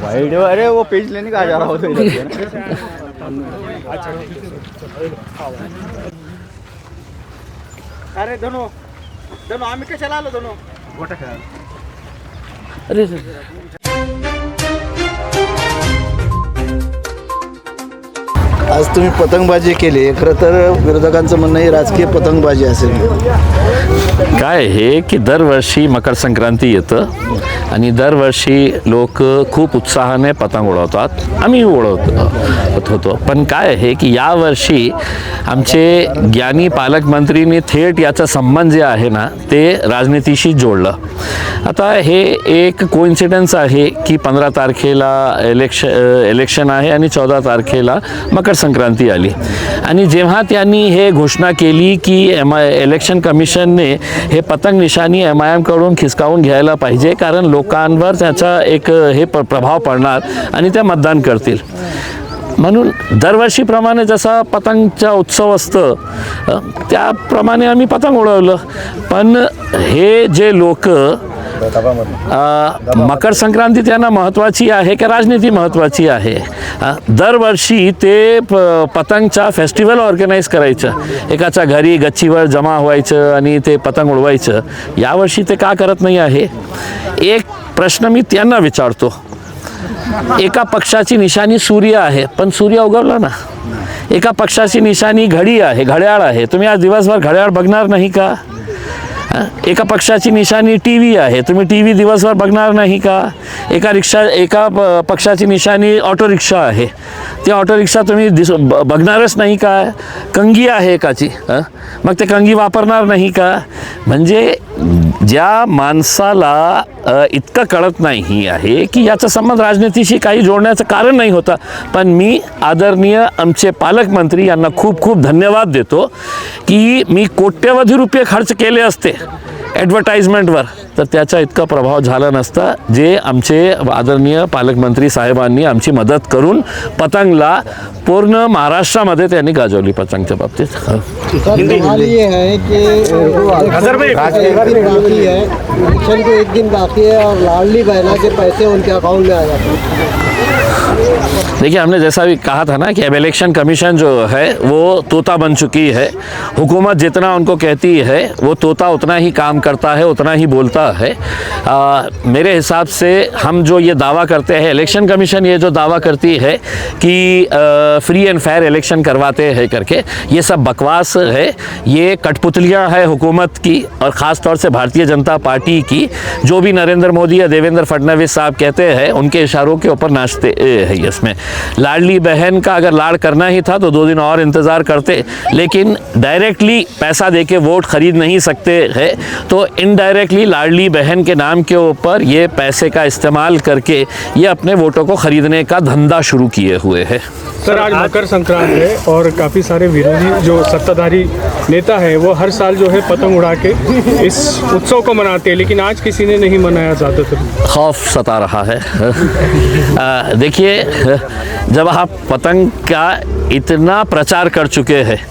White, अरे वो page लेने का जा रहा हो तो इधर से ना। अरे दोनों दोनों आम्ही काय चला आलो दोनों गोटा खेळा. अरे आज तुम्ही पतंगबाजी केली, खरं तर विरोधकांचं म्हणणं ही राजकीय पतंगबाजी असेल. काय आहे की दरवर्षी मकर संक्रांती येतं आणि दरवर्षी लोक खूप उत्साहाने पतंग उडवतात, आम्ही उडवत होतो. पण काय आहे की यावर्षी आमचे ज्ञानी पालकमंत्रींनी थेट याचा संबंध जे आहे ना ते राजनीतीशी जोडलं. आता हे एक कोइन्सिडन्स आहे की 15 तारखेला इलेक्शन आहे आणि 14 तारखेला मकर संक्रांती आली आणि जेव्हा त्यांनी हे घोषणा केली की इलेक्शन कमिशनने हे पतंग निशाणी MIM कडून खिसकावून घ्यायला पाहिजे कारण लोकांवर त्याचा एक हे प्रभाव पडणार आणि ते मतदान करतील. म्हणून दरवर्षीप्रमाणे जसा पतंगचा उत्सव असतं त्याप्रमाणे आम्ही पतंग उडवलं. पण हे जे लोक मकर संक्रांती त्यांना महत्त्वाची आहे की राजनीती महत्त्वाची आहे. दरवर्षी ते पतंगचा फेस्टिवल ऑर्गनाईज करायचं, एकाच्या घरी गच्चीवर जमा व्हायचं आणि ते पतंग उडवायचं. यावर्षी ते का करत नाही आहे. एक प्रश्न मी त्यांना विचारतो. एका पक्षाची निशाणी सूर्य आहे पण सूर्य उगवला ना. एका पक्षाची निशाणी घडी आहे, घड्याळ आहे, तुम्ही आज दिवसभर घड्याळ बघणार नाही का. एका पक्षाची निशाणी TV आहे, तुम्ही TV दिवसभर बघणार नाही का. एका पक्षाची निशाणी ऑटो रिक्षा आहे, ती ऑटो रिक्षा तुम्ही बघणारच नाही का. कंगी आहे एकाची, मग ते कंगी वापरणार नाही का. म्हणजे ज्या माणसाला इतकं कळत नाही आहे की याचा संबंध राजनीतीशी काही जोडण्याचं कारण नाही होता. पण मी आदरणीय आमचे पालकमंत्री यांना खूप खूप धन्यवाद देतो की मी कोट्यवधी रुपये खर्च केले असते ॲडव्हर्टाइजमेंटवर तर त्याचा इतका प्रभाव झाला नसता जे आमचे आदरणीय पालकमंत्री साहेबांनी आमची मदत करून पतंगला पूर्ण महाराष्ट्रामध्ये त्यांनी गाजवली पतंगच्या बाबतीत. सवाल ये है कि इलेक्शन को एक दिन बाकी है और लाडली बहना के पैसे उनके अकाउंट में आ जाते हैं. देखिए हमने जैसा भी कहा था ना कि अब इलेक्शन कमीशन जो है वो तोता बन चुकी है. हुकूमत जितना उनको कहती है वो तोता उतना ही काम करता है, उतना ही बोलता है. मेरे हिसाब से हम जो ये दावा करते हैं, इलेक्शन कमीशन ये जो दावा करती है कि फ्री एंड फेयर इलेक्शन करवाते हैं करके, ये सब बकवास है. ये कठपुतलियाँ है हुकूमत की और ख़ास तौर से भारतीय जनता पार्टी की. जो भी नरेंद्र मोदी या देवेंद्र फडणवीस साहब कहते हैं उनके इशारों के ऊपर नाचते है. इसमें लाडली बहन का अगर लाड़ करना ही था तो 2 दिन और इंतज़ार करते, लेकिन डायरेक्टली पैसा देके वोट खरीद नहीं सकते हैं तो इनडायरेक्टली लाडली बहन के नाम के ऊपर ये पैसे का इस्तेमाल करके ये अपने वोटों को खरीदने का धंधा शुरू किए हुए हैं. सर आज मकर संक्रांत है और काफ़ी सारे विरोधी जो सत्ताधारी नेता है वो हर साल जो है पतंग उड़ा के इस उत्सव को मनाते हैं, लेकिन आज किसी ने नहीं मनाया. ज़्यादातर खौफ सता रहा है. देखिए जब आप पतंग का इतना प्रचार कर चुके हैं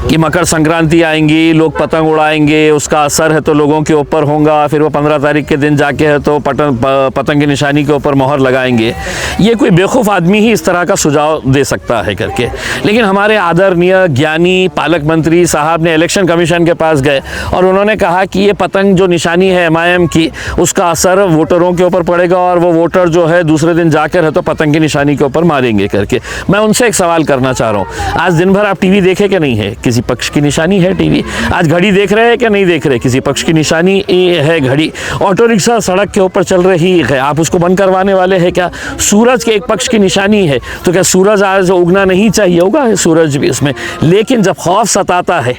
कि मकर संक्रांति आएंगी, लोग पतंग उड़ाएंगे, उसका असर है तो लोगों के ऊपर होगा, फिर वो 15 तारीख के दिन जाके है तो पतंग की निशानी के ऊपर मोहर लगाएंगे. ये कोई बेवकूफ़ आदमी ही इस तरह का सुझाव दे सकता है करके. लेकिन हमारे आदरणीय ज्ञानी पालक मंत्री साहब ने इलेक्शन कमीशन के पास गए और उन्होंने कहा कि ये पतंग जो निशानी है MIM की उसका असर वोटरों के ऊपर पड़ेगा और वो वोटर जो है दूसरे दिन जाकर है तो पतंग की निशानी के ऊपर मारेंगे करके. मैं उनसे एक सवाल करना चाह रहा हूँ, आज दिन भर आप TV देखे कि नहीं है, किसी पक्ष की निशानी है TV. आज घड़ी देख रहे हैं कि नहीं देख रहे, किसी पक्ष की निशानी है घड़ी. ऑटो रिक्शा सड़क के ऊपर चल रही है, आप उसको बंद करवाने वाले हैं क्या. सूरज के एक पक्ष की निशानी है तो क्या सूरज आज उगना नहीं चाहिए, होगा है सूरज भी इसमें. लेकिन जब खौफ सताता है,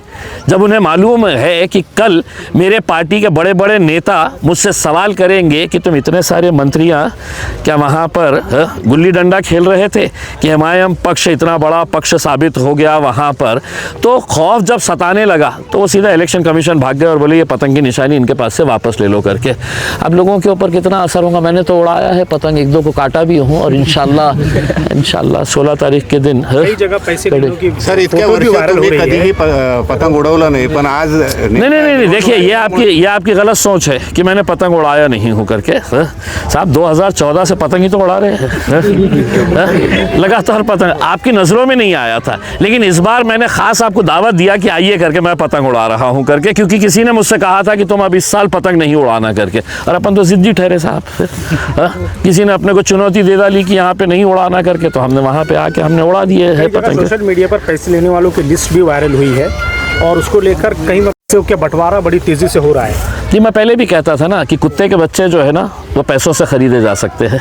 जब उन्हें मालूम है कि कल मेरे पार्टी के बड़े बड़े नेता मुझसे सवाल करेंगे कि तुम इतने सारे मंत्रियां क्या वहाँ पर गुल्ली डंडा खेल रहे थे कि MIM पक्ष इतना बड़ा पक्ष साबित हो गया वहाँ पर, तो खौफ जब सताने लगा तो वो सीधा इलेक्शन कमीशन भाग गए और बोले ये पतंग की निशानी इनके पास से वापस ले लो करके। अब लोगों के ऊपर कितना असर होगा, मैंने तो उड़ाया है पतंग, एक दो को काटा भी हूँ और इंशाल्लाह 16 तारीख के दिन कई जगह पैसे देने की सर इतक्या फोटो भी वर्षात वायरल हो तुम्ही रही है। कधीही पतंग उडवलं नाही, पण आज नहीं, देखिए ये आपकी गलत सोच है कि मैंने पतंग उड़ाया नहीं हूँ करके। साहब 2014 से पतंग ही तो उड़ा रहे हैं लगातार पतंग, आपकी नज़रों में नहीं आया था, लेकिन इस बार मैंने ख़ास आपको दावत दिया कि आइए करके मैं पतंग उड़ा रहा हूँ करके, क्योंकि किसी ने मुझसे कहा था कि तुम अब इस साल पतंग नहीं उड़ाना करके, और अपन तो ज़िद्दी ठहरे साहब। किसी ने अपने को चुनौती दे डाली कि यहाँ पे नहीं उड़ाना करके, तो हमने वहाँ पे आके हमने उड़ा दिए है पतंग। सोशल मीडिया पर पैसे लेने वालों की लिस्ट भी वायरल हुई है और उसको लेकर कहीं पैसों के बंटवारा बड़ी तेज़ी से हो रहा है। जी मैं पहले भी कहता था ना कि कुत्ते के बच्चे जो है ना वो पैसों से ख़रीदे जा सकते हैं।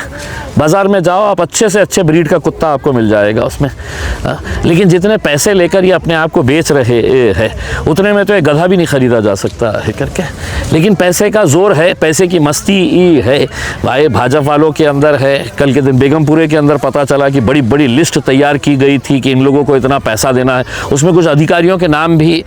बाज़ार में जाओ आप, अच्छे से अच्छे ब्रीड का कुत्ता आपको मिल जाएगा उसमें, लेकिन जितने पैसे लेकर ये अपने आप को बेच रहे हैं उतने में तो एक गधा भी नहीं ख़रीदा जा सकता है करके। लेकिन पैसे का ज़ोर है, पैसे की मस्ती है भाई, भाजपा वालों के अंदर है। कल के दिन बेगमपुरे के अंदर पता चला कि बड़ी बड़ी लिस्ट तैयार की गई थी कि इन लोगों को इतना पैसा देना है, उसमें कुछ अधिकारियों के नाम भी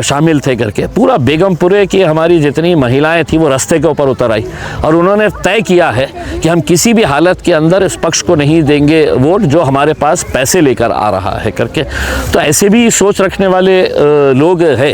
शामिल थे करके। पूरा बेगमपुरे की हमारी जितनी महिलाएं थी वो रास्ते के ऊपर उतर आई और उन्होंने तय किया है कि हम किसी भी हालत के अंदर इस पक्ष को नहीं देंगे वोट जो हमारे पास पैसे लेकर आ रहा है करके। तो ऐसे भी सोच रखने वाले लोग हैं,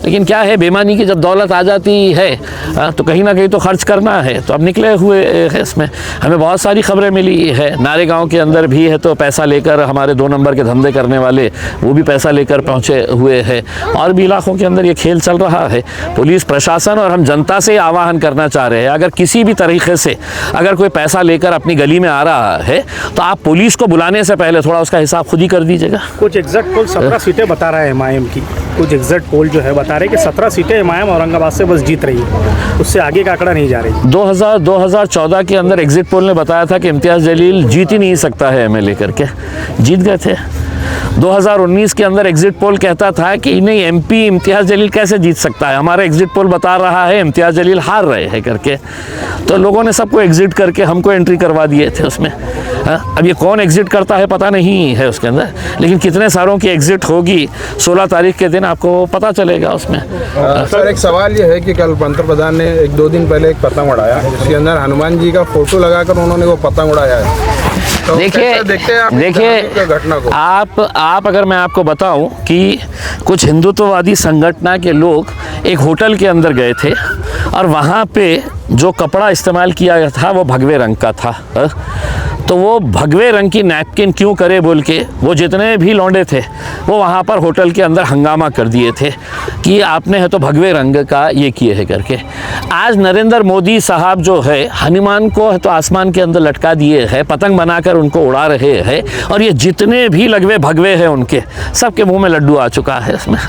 लेकिन क्या है, बेईमानी की जब दौलत आ जाती है तो कहीं ना कहीं तो खर्च करना है, तो अब निकले हुए हैं इसमें। हमें बहुत सारी खबरें मिली है, नारेगांव के अंदर भी है तो पैसा लेकर हमारे 2 नंबर के धंधे करने वाले वो भी पैसा लेकर पहुँचे हुए हैं, और भी इलाकों के अंदर ये खेल चल रहा है। पुलिस प्रशासन और हम जनता से आह्वान करना चाह रहे हैं, अगर किसी भी तरीके से अगर कोई पैसा लेकर अपनी गली में आ रहा है तो आप पुलिस को बुलाने से पहले थोड़ा उसका हिसाब खुद ही कर दीजिएगा। कुछ एग्जैक्ट पोल 17 सीटें बता रहा है एमआईएम की, कुछ एग्जैक्ट पोल जो है बता रहे हैं कि 17 सीटें एमआईएम औरंगाबाद से बस जीत रही है, उससे आगे का आंकड़ा नहीं जा रही। 2014 के अंदर एग्जिट पोल ने बताया था कि इम्तियाज़ जलील जीत ही नहीं सकता है एमएलए करके, जीत गए थे। 2019 के अंदर एग्जिट पोल कहता था कि नहीं एमपी इम्तियाज़ जलील कैसे जीत सकता है, हमारा एग्जिट पोल बता रहा है इम्तियाज़ जलील हार रहे हैं करके। तो लोगों ने सबको एग्जिट करके हमको एंट्री करवा दिए थे उसमें। अब ये कौन एग्जिट करता है पता नहीं है उसके अंदर, लेकिन कितने सारों की एग्जिट होगी 16 तारीख के दिन आपको पता चलेगा उसमें। सर एक सवाल ये है कि कल पंतप्रधान ने 1-2 दिन पहले एक पतंग उड़ाया, जिसके अंदर हनुमान जी का फोटो लगाकर उन्होंने वो पतंग उड़ाया है। तो देखिए घटना को आप अगर मैं आपको बताऊं कि कुछ हिंदुत्ववादी संगठन के लोग एक होटल के अंदर गए थे और वहाँ पे जो कपड़ा इस्तेमाल किया गया था वो भगवे रंग का था, तो वो भगवे रंग की नैपकिन क्यों करे बोल के वो जितने भी लौंडे थे वो वहाँ पर होटल के अंदर हंगामा कर दिए थे कि आपने है तो भगवे रंग का ये किए है करके। आज नरेंद्र मोदी साहब जो है हनुमान को है तो आसमान के अंदर लटका दिए है, पतंग बनाकर उनको उड़ा रहे हैं, और ये जितने भी लगवे भगवे हैं उनके सबके मुंह में लड्डू आ चुका है इसमें।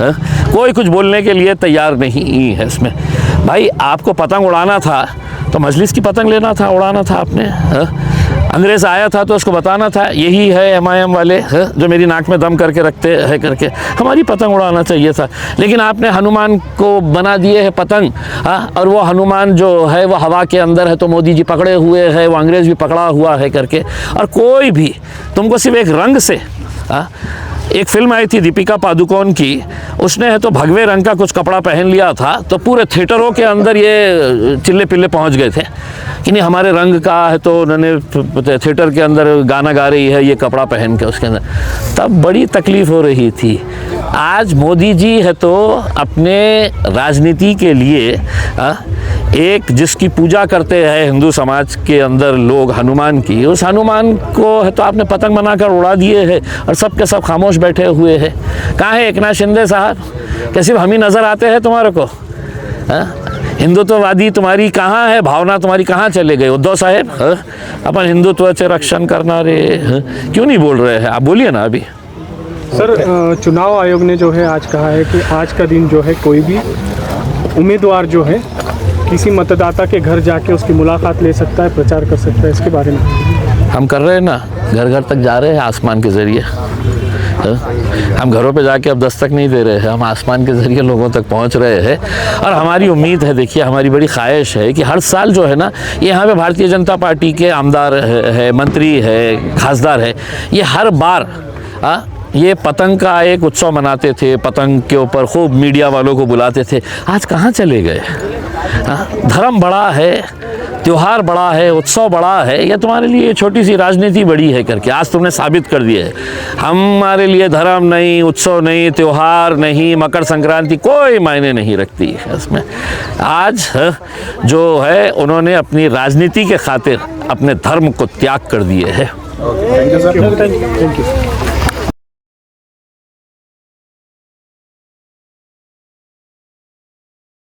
कोई कुछ बोलने के लिए तैयार नहीं है इसमें। भाई आपको पतंग उड़ाना था तो मजलिस की पतंग लेना था, उड़ाना था आपने। अंग्रेज़ आया था तो उसको बताना था यही है एमआईएम वाले जो मेरी नाक में दम करके रखते हैं करके, हमारी पतंग उड़ाना चाहिए था। लेकिन आपने हनुमान को बना दिए है पतंग, और वो हनुमान जो है वो हवा के अंदर है तो मोदी जी पकड़े हुए हैं, वो अंग्रेज़ भी पकड़ा हुआ है करके। और कोई भी तुमको सिर्फ एक रंग से एक फिल्म आई थी दीपिका पादुकोण की, उसने है तो भगवे रंग का कुछ कपड़ा पहन लिया था तो पूरे थिएटरों के अंदर ये चिल्ले पिल्ले पहुंच गए थे कि नहीं हमारे रंग का है, तो उन्होंने थिएटर के अंदर गाना गा रही है ये कपड़ा पहन के उसके अंदर, तब बड़ी तकलीफ़ हो रही थी। आज मोदी जी है तो अपने राजनीति के लिए एक जिसकी पूजा करते हैं हिंदू समाज के अंदर लोग हनुमान की, उस हनुमान को है तो आपने पतंग बनाकर उड़ा दिए हैं और सब के सब खामोश बैठे हुए हैं। कहाँ है एकनाथ शिंदे साहब, क्या सिर्फ हम ही नज़र आते हैं तुम्हारे को? हिंदुत्ववादी तुम्हारी कहाँ है, भावना तुम्हारी कहाँ चले गए? उद्धव साहेब अपन हिंदुत्व से रक्षण करना रे क्यों नहीं बोल रहे हैं? आप बोलिए ना अभी। सर चुनाव आयोग ने जो है आज कहा है कि आज का दिन जो है कोई भी उम्मीदवार जो है किसी मतदाता के घर जाके उसकी मुलाकात ले सकता है, प्रचार कर सकता है, इसके बारे में हम कर रहे हैं ना, घर घर तक जा रहे हैं आसमान के ज़रिए। हम घरों पे जाके अब दस्तक नहीं दे रहे हैं, हम आसमान के ज़रिए लोगों तक पहुंच रहे हैं। और हमारी उम्मीद है, देखिए हमारी बड़ी ख्वाहिश है कि हर साल जो है ना यहाँ पे भारतीय जनता पार्टी के आमदार है, मंत्री है, खासदार है, ये हर बार ये पतंग का एक उत्सव मनाते थे, पतंग के ऊपर खूब मीडिया वालों को बुलाते थे, आज कहाँ चले गए? धर्म बड़ा है, त्योहार बड़ा है, उत्सव बड़ा है, या तुम्हारे लिए छोटी सी राजनीति बड़ी है करके आज तुमने साबित कर दिया है। हमारे लिए धर्म नहीं, उत्सव नहीं, त्योहार नहीं, मकर संक्रांति कोई मायने नहीं रखती है इसमें। आज जो है उन्होंने अपनी राजनीति के खातिर अपने धर्म को त्याग कर दिए है। Thank you sir. Thank you.